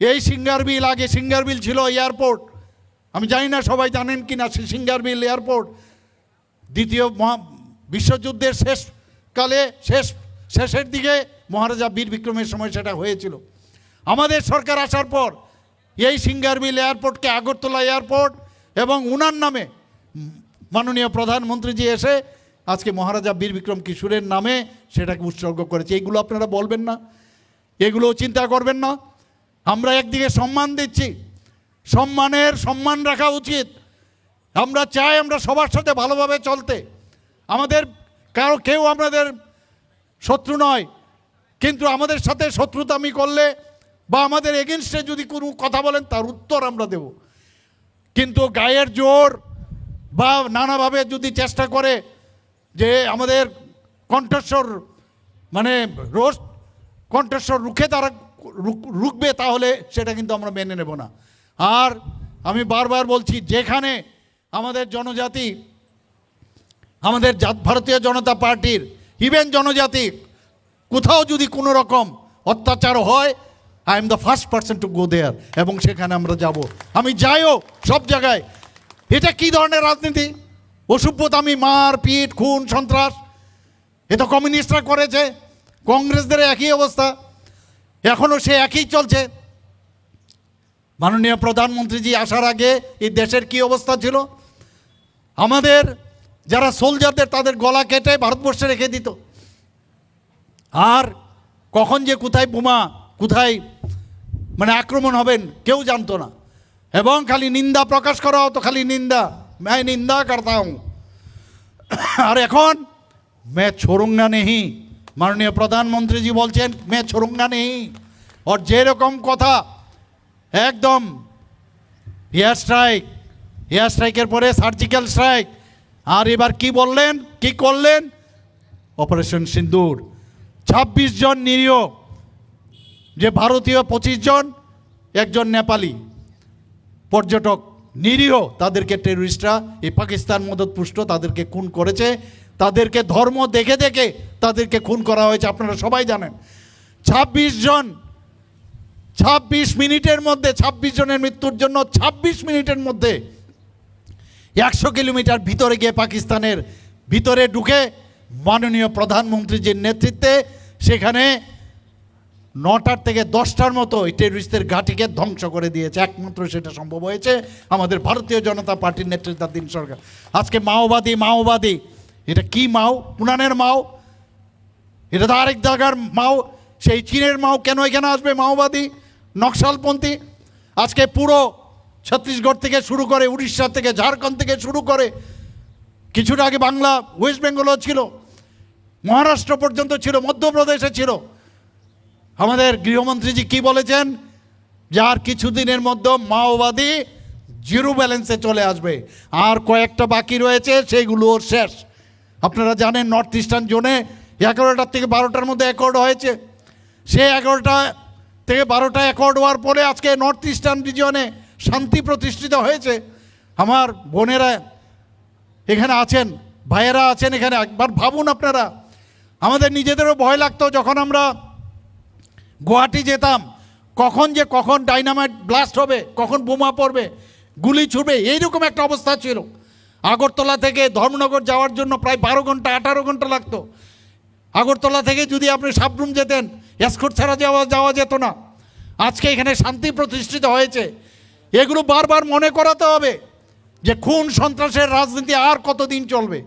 এই সিঙ্গারবিল, আগে সিঙ্গারবিল ছিল এয়ারপোর্ট, আমি জানি না সবাই জানেন কি না। সিঙ্গারবিল এয়ারপোর্ট দ্বিতীয় বিশ্বযুদ্ধের শেষকালে শেষের দিকে মহারাজা বীর বিক্রমের সময় সেটা হয়েছিল। আমাদের সরকার আসার পর এই সিঙ্গারবিল এয়ারপোর্টকে আগরতলা এয়ারপোর্ট এবং উনার নামে মাননীয় প্রধানমন্ত্রীজি এসে আজকে মহারাজা বীর বিক্রম কিশোরের নামে সেটাকে উৎসর্গ করেছে। এইগুলো আপনারা বলবেন না, এগুলো চিন্তা করবেন না। আমরা একদিকে সম্মান দিচ্ছি, সম্মান রাখা উচিত। আমরা চাই আমরা সবার সাথে ভালোভাবে চলতে, আমাদের কেউ আমাদের শত্রু নয়, কিন্তু আমাদের সাথে শত্রুতামি করলে বা আমাদের এগেনস্টে যদি কোনো কথা বলেন তার উত্তর আমরা দেব। কিন্তু গায়ের জোর বা নানাভাবে যদি চেষ্টা করে যে আমাদের কণ্ঠস্বর মানে রোস্ট কণ্ঠস্বর রুখবে, তাহলে সেটা কিন্তু আমরা মেনে নেব না। আর আমি বারবার বলছি, যেখানে আমাদের জনজাতি, আমাদের ভারতীয় জনতা পার্টির ইভেন জনজাতি কোথাও যদি কোনো রকম অত্যাচার হয়, I am the first person to go there, এবং সেখানে আমরা যাব। আমি যাইও সব জায়গায়। এটা কি ধরনের রাজনীতি? অসভ্যতামি, মার পিট, খুন, সন্ত্রাস, এ তো কমিউনিস্টরা করেছে, কংগ্রেসদের একই অবস্থা, এখনও সে একই চলছে। মাননীয় প্রধানমন্ত্রীজি আসার আগে এই দেশের কি অবস্থা ছিল? আমাদের যারা সোলজারদের তাদের গলা কেটে ভারতবর্ষে রেখে দিত। আর কখন যে কোথায় বোমা, কোথায় মানে আক্রমণ হবেন কেউ জানতো না, এবং খালি নিন্দা প্রকাশ করা হতো, খালি নিন্দা, मैं निंदा करता हूं। আর এখন मैं छोड़ूंगा नहीं, মাননীয় প্রধানমন্ত্রীজি বলছেন मैं छोड़ूंगा नहीं। और যেরকম কথা একদম এয়ার স্ট্রাইকের পরে সার্জিক্যাল স্ট্রাইক, আর এবার কি বললেন, কি করলেন? অপারেশন সিন্দুর। 26 জন নিরীহ, যে ভারতীয় 25 জন, একজন নেপালি পর্যটক নিরীহ তাদেরকে টেররিস্টরা এই পাকিস্তান মদতপুষ্ট তাদেরকে খুন করেছে, তাদেরকে ধর্ম দেখে দেখে তাদেরকে খুন করা হয়েছে। আপনারা সবাই জানেন 26 মিনিটের মধ্যে 26 জনের মৃত্যুর জন্য 26 মিনিটের মধ্যে 100 কিলোমিটার ভিতরে গিয়ে পাকিস্তানের ভিতরে ঢুকে মাননীয় প্রধানমন্ত্রীজির নেতৃত্বে সেখানে 9টার থেকে 10টার মতো এই টেররিস্টদের ঘাঁটিকে ধ্বংস করে দিয়েছে। একমাত্র সেটা সম্ভব হয়েছে আমাদের ভারতীয় জনতা পার্টির নেতৃত্বাধীন সরকার। আজকে মাওবাদী এটা কি মাও? পুরানের মাও? এটা তো আরেক জায়গার মাও, সেই চীনের মাও। কেন এখানে আসবে মাওবাদী নকশালপন্থী? আজকে পুরো ছত্তিশগড় থেকে শুরু করে, উড়িষ্যা থেকে, ঝাড়খণ্ড থেকে শুরু করে, কিছুটা আগে বাংলা ওয়েস্ট বেঙ্গলও ছিল, মহারাষ্ট্র পর্যন্ত ছিল, মধ্যপ্রদেশে ছিল। আমাদের গৃহমন্ত্রীজি কি বলেছেন? যে আর কিছুদিনের মধ্যে মাওবাদী জিরো ব্যালেন্সে চলে আসবে, আর কয়েকটা বাকি রয়েছে, সেইগুলো শেষ। আপনারা জানেন নর্থ ইস্টার্ন জোনে 11টার থেকে 12টার মধ্যে অ্যাকর্ড হয়েছে। সে 11টা থেকে 12টা অ্যাকর্ড হওয়ার পরে আজকে নর্থ ইস্টার্ন রিজনে শান্তি প্রতিষ্ঠিত হয়েছে। আমার বোনেরা এখানে আছেন, ভাইয়েরা আছেন এখানে, একবার ভাবুন আপনারা। আমাদের নিজেদেরও ভয় লাগতো যখন আমরা গুয়াহাটি যেতাম, কখন ডাইনামাইট ব্লাস্ট হবে, কখন বোমা পড়বে, গুলি ছুটবে, এইরকম একটা অবস্থা ছিল। আগরতলা থেকে ধর্মনগর যাওয়ার জন্য প্রায় 12 ঘন্টা 18 ঘন্টা লাগতো। আগরতলা থেকে যদি আপনি সাবরুম যেতেন, এসকর্ট ছাড়া যাওয়া যেত না। আজকে এখানে শান্তি প্রতিষ্ঠিত হয়েছে। এগুলো বারবার মনে করাতে হবে যে খুন সন্ত্রাসের রাজনীতি আর কতদিন চলবে।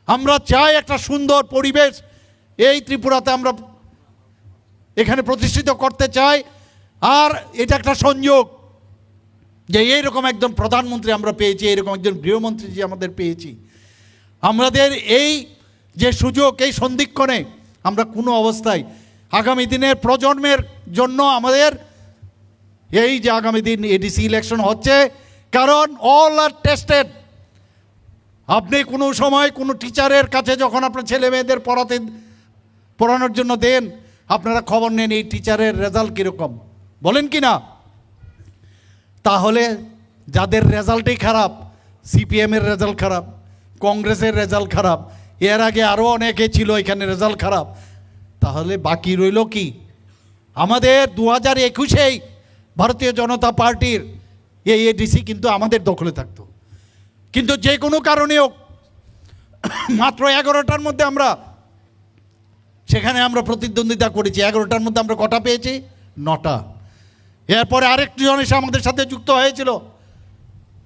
আমরা চাই একটা সুন্দর পরিবেশ এই ত্রিপুরাতে আমরা এখানে প্রতিষ্ঠিত করতে চাই। আর এটা একটা সংযোগ যে এইরকম একজন প্রধানমন্ত্রী আমরা পেয়েছি, এইরকম একজন গৃহমন্ত্রী যে আমাদের পেয়েছি। আমাদের এই যে সুযোগ, এই সন্ধিক্ষণে আমরা কোনো অবস্থায় আগামী দিনের প্রজন্মের জন্য আমাদের এই যে আগামী দিন এডিসি ইলেকশন হচ্ছে, কারণ অল আর টেস্টেড। আপনি কোনো সময় কোনো টিচারের কাছে যখন আপনার ছেলে মেয়েদের পড়ানোর জন্য দেন, আপনারা খবর নেন এই টিচারের রেজাল্ট কীরকম, বলেন কি না? তাহলে যাদের রেজাল্টই খারাপ, সিপিএমের রেজাল্ট খারাপ, কংগ্রেসের রেজাল্ট খারাপ, এর আগে আরও অনেকে ছিল এখানে রেজাল্ট খারাপ, তাহলে বাকি রইল কি? আমাদের 2021-এই ভারতীয় জনতা পার্টির এই এডিসি কিন্তু আমাদের দখলে থাকতো, কিন্তু যে কোনো কারণেও মাত্র 11টার মধ্যে আমরা সেখানে আমরা প্রতিদ্বন্দ্বিতা করেছি। 11টার মধ্যে আমরা কটা পেয়েছি? 9টা। এরপরে আরেকটি জন এসে আমাদের সাথে যুক্ত হয়েছিল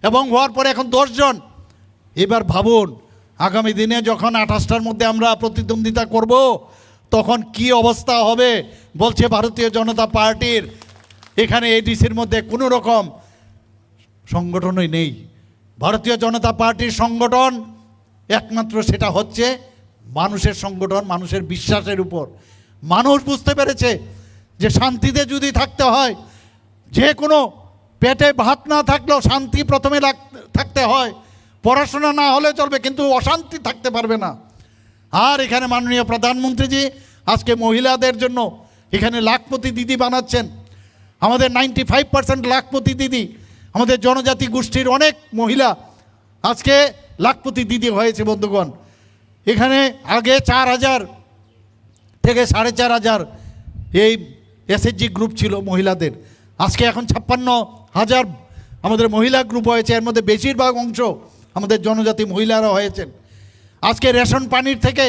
এবং হওয়ার পরে এখন 10 জন। এবার ভাবুন আগামী দিনে যখন 28টার মধ্যে আমরা প্রতিদ্বন্দ্বিতা করব তখন কি অবস্থা হবে। বলছে ভারতীয় জনতা পার্টির এখানে এডিসির মধ্যে কোনো রকম সংগঠনই নেই। ভারতীয় জনতা পার্টির সংগঠন একমাত্র সেটা হচ্ছে মানুষের সংগঠন, মানুষের বিশ্বাসের উপর। মানুষ বুঝতে পেরেছে যে শান্তিতে যদি থাকতে হয়, যে কোনো পেটে ভাত না থাকলেও শান্তি প্রথমে থাকতে হয়। পড়াশোনা না হলে চলবে, কিন্তু অশান্তি থাকতে পারবে না। আর এখানে মাননীয় প্রধানমন্ত্রীজি আজকে মহিলাদের জন্য এখানে লাখপতি দিদি বানাচ্ছেন। আমাদের 95% লাখপতি দিদি, আমাদের জনজাতি গোষ্ঠীর অনেক মহিলা আজকে লাখপতি দিদি হয়েছে। বন্ধুগণ, এখানে আগে 4000 থেকে 4500 এই এসএইচজি গ্রুপ ছিল মহিলাদের, আজকে এখন 56,000 আমাদের মহিলা গ্রুপ হয়েছে। এর মধ্যে বেশিরভাগ অংশ আমাদের জনজাতি মহিলারা হয়েছেন। আজকে রেশন পানির থেকে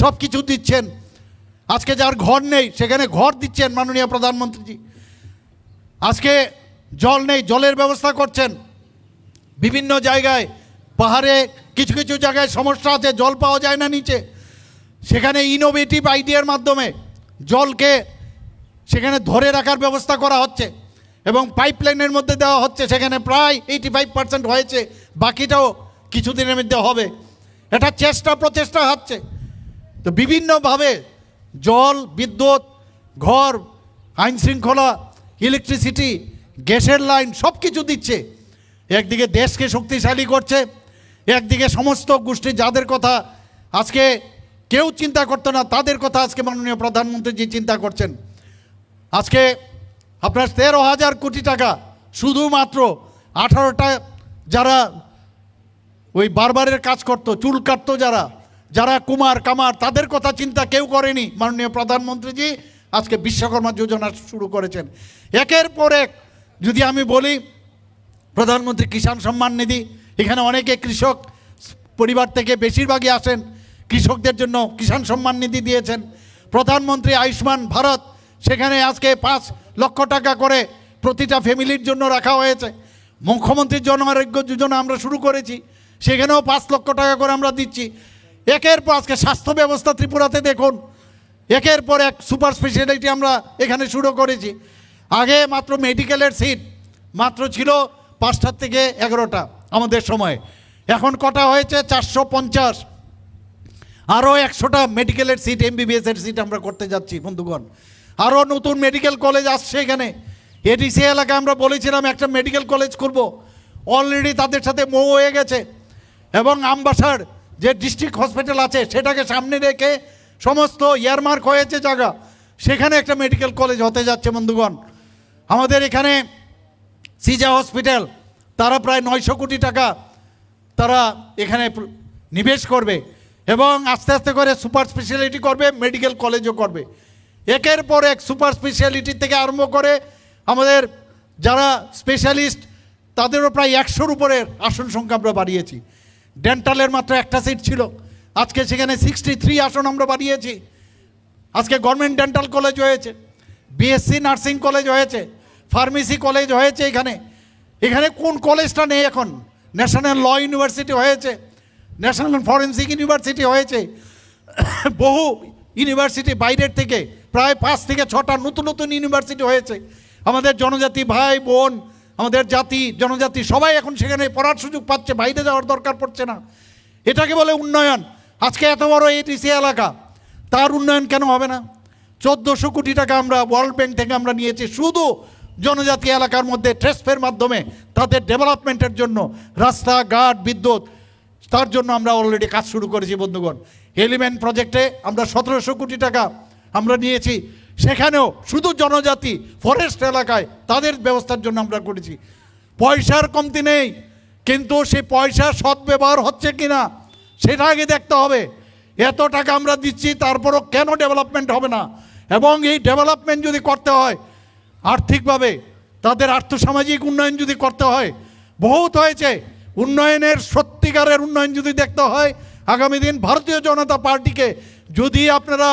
সব কিছু দিচ্ছেন। আজকে যার ঘর নেই সেখানে ঘর দিচ্ছেন মাননীয় প্রধানমন্ত্রীজি। আজকে জল নেই, জলের ব্যবস্থা করছেন। বিভিন্ন জায়গায় পাহাড়ে কিছু কিছু জায়গায় সমস্যা আছে, জল পাওয়া যায় না নিচে, সেখানে ইনোভেটিভ আইডিয়ার মাধ্যমে জলকে সেখানে ধরে রাখার ব্যবস্থা করা হচ্ছে এবং পাইপলাইনের মধ্যে দেওয়া হচ্ছে। সেখানে প্রায় 85% হয়েছে, বাকিটাও কিছুদিনের মধ্যে হবে। এটা প্রচেষ্টা হচ্ছে। তো বিভিন্নভাবে জল, বিদ্যুৎ, ঘর, আইন শৃঙ্খলা, ইলেকট্রিসিটি, গ্যাসের লাইন সব কিছু দিচ্ছে। একদিকে দেশকে শক্তিশালী করছে, একদিকে সমস্ত গোষ্ঠী যাদের কথা আজকে কেউ চিন্তা করতো না তাদের কথা আজকে মাননীয় প্রধানমন্ত্রীজি চিন্তা করছেন। আজকে আপনার 13,000 কোটি টাকা শুধুমাত্র 18টা যারা ওই বারবারের কাজ করতো, চুল কাটতো, যারা কুমার কামার, তাদের কথা চিন্তা কেউ করেনি। মাননীয় প্রধানমন্ত্রীজি আজকে বিশ্বকর্মা যোজনা শুরু করেছেন। একের পর এক যদি আমি বলি, প্রধানমন্ত্রী কিষাণ সম্মান নিধি, এখানে অনেকে কৃষক পরিবার থেকে বেশিরভাগই আসেন, কৃষকদের জন্য কিষাণ সম্মান নিধি দিয়েছেন। প্রধানমন্ত্রী আয়ুষ্মান ভারত, সেখানে আজকে 5 লক্ষ টাকা করে প্রতিটা ফ্যামিলির জন্য রাখা হয়েছে। মুখ্যমন্ত্রীর জন আরোগ্য যোজনা আমরা শুরু করেছি, সেখানেও 5 লক্ষ টাকা করে আমরা দিচ্ছি। একের পর আজকে স্বাস্থ্য ব্যবস্থা ত্রিপুরাতে দেখুন, একের পর এক সুপার স্পেশালিটি আমরা এখানে শুরু করেছি। আগে মাত্র মেডিকেলের সিট মাত্র ছিল 5টা থেকে 11টা আমাদের সময়, এখন কটা হয়েছে 450। আরও 100টা মেডিকেলের সিট, MBBS-এর সিট আমরা করতে যাচ্ছি বন্ধুগণ। আরও নতুন মেডিকেল কলেজ আসছে এখানে। এডিসি এলাকায় আমরা বলেছিলাম একটা মেডিকেল কলেজ করব, অলরেডি তাদের সাথে মৌ হয়ে গেছে। এবং আমবাসার যে ডিস্ট্রিক্ট হসপিটাল আছে সেটাকে সামনে রেখে সমস্ত ইয়ারমার্ক হয়েছে জায়গা, সেখানে একটা মেডিকেল কলেজ হতে যাচ্ছে বন্ধুগণ। আমাদের এখানে সিজা হসপিটাল, তারা প্রায় 900 কোটি টাকা তারা এখানে নিবেশ করবে এবং আস্তে আস্তে করে সুপার স্পেশালিটি করবে, মেডিকেল কলেজও করবে। একের পর এক সুপার স্পেশালিটি থেকে আরম্ভ করে আমাদের যারা স্পেশালিস্ট তাদেরও প্রায় 100-র উপরের আসন সংখ্যা আমরা বাড়িয়েছি। ডেন্টালের মাত্র একটা সিট ছিল, আজকে সেখানে 63 আসন আমরা বাড়িয়েছি। আজকে গভর্নমেন্ট ডেন্টাল কলেজ হয়েছে, বিএসসি নার্সিং কলেজ হয়েছে, ফার্মেসি কলেজ হয়েছে। এখানে কোন কলেজটা নেই এখন? ন্যাশনাল ল ইউনিভার্সিটি হয়েছে, ন্যাশনাল ফরেন্সিক ইউনিভার্সিটি হয়েছে, বহু ইউনিভার্সিটি বাইরের থেকে প্রায় 5 থেকে 6টা নতুন নতুন ইউনিভার্সিটি হয়েছে। আমাদের জনজাতি ভাই বোন, আমাদের জাতি জনজাতি সবাই এখন সেখানে পড়ার সুযোগ পাচ্ছে, বাইরে যাওয়ার দরকার পড়ছে না। এটাকে বলে উন্নয়ন। আজকে এত বড় এডিসি এলাকা, তার উন্নয়ন কেন হবে না? 1400 কোটি টাকা আমরা ওয়ার্ল্ড ব্যাংক থেকে আমরা নিয়েছি শুধু জনজাতি এলাকার মধ্যে ট্রেসফের মাধ্যমে তাদের ডেভেলপমেন্টের জন্য, রাস্তাঘাট, বিদ্যুৎ, তার জন্য আমরা অলরেডি কাজ শুরু করেছি বন্ধুগণ। এলিমেন্ট প্রজেক্টে আমরা 1700 কোটি টাকা আমরা নিয়েছি, সেখানেও শুধু জনজাতি ফরেস্ট এলাকায় তাদের ব্যবস্থার জন্য আমরা করেছি। পয়সার কমতি নেই, কিন্তু সেই পয়সার সদ্ব্যবহার হচ্ছে কিনা সেটা আগে দেখতে হবে। এত টাকা আমরা দিচ্ছি, তারপরও কেন ডেভেলপমেন্ট হবে না? এবং এই ডেভেলপমেন্ট যদি করতে হয় আর্থিকভাবে, তাদের আর্থসামাজিক উন্নয়ন যদি করতে হয়, বহুত হয়েছে। উন্নয়নের সত্যিকারের উন্নয়ন যদি দেখতে হয়, আগামী দিন ভারতীয় জনতা পার্টিকে যদি আপনারা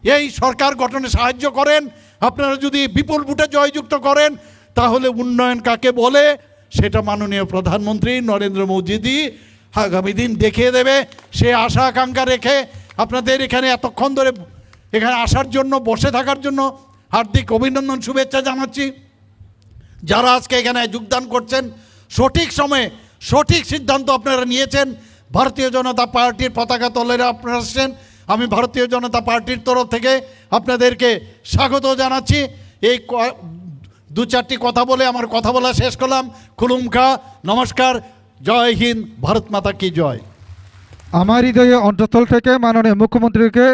এই সরকার গঠনে সাহায্য করেন, আপনারা যদি বিপুল ভোটে জয়যুক্ত করেন, তাহলে উন্নয়ন কাকে বলে সেটা মাননীয় প্রধানমন্ত্রী নরেন্দ্র মোদীজি আগামী দিন দেখিয়ে দেবে। সে আশা আকাঙ্ক্ষা রেখে আপনাদের এখানে এতক্ষণ ধরে এখানে আসার জন্য, বসে থাকার জন্য হার্দিক অভিনন্দন, শুভেচ্ছা জানাচ্ছি। যারা আজকে এখানে যোগদান করছেন, সঠিক সময়ে সঠিক সিদ্ধান্ত আপনারা নিয়েছেন। ভারতীয় জনতা পার্টির পতাকা তলেরা আপনারা আসছেন, আমি ভারতীয় জনতা পার্টির তরফ থেকে আপনাদেরকে স্বাগত জানাচ্ছি। এই 2-4টি কথা বলে আমার কথা বলা শেষ করলাম। খুলুমখা, নমস্কার, জয় হিন্দ, ভারত মাতা কি জয়। আমার হৃদয়ে অন্তঃস্থল থেকে মাননীয় মুখ্যমন্ত্রীকে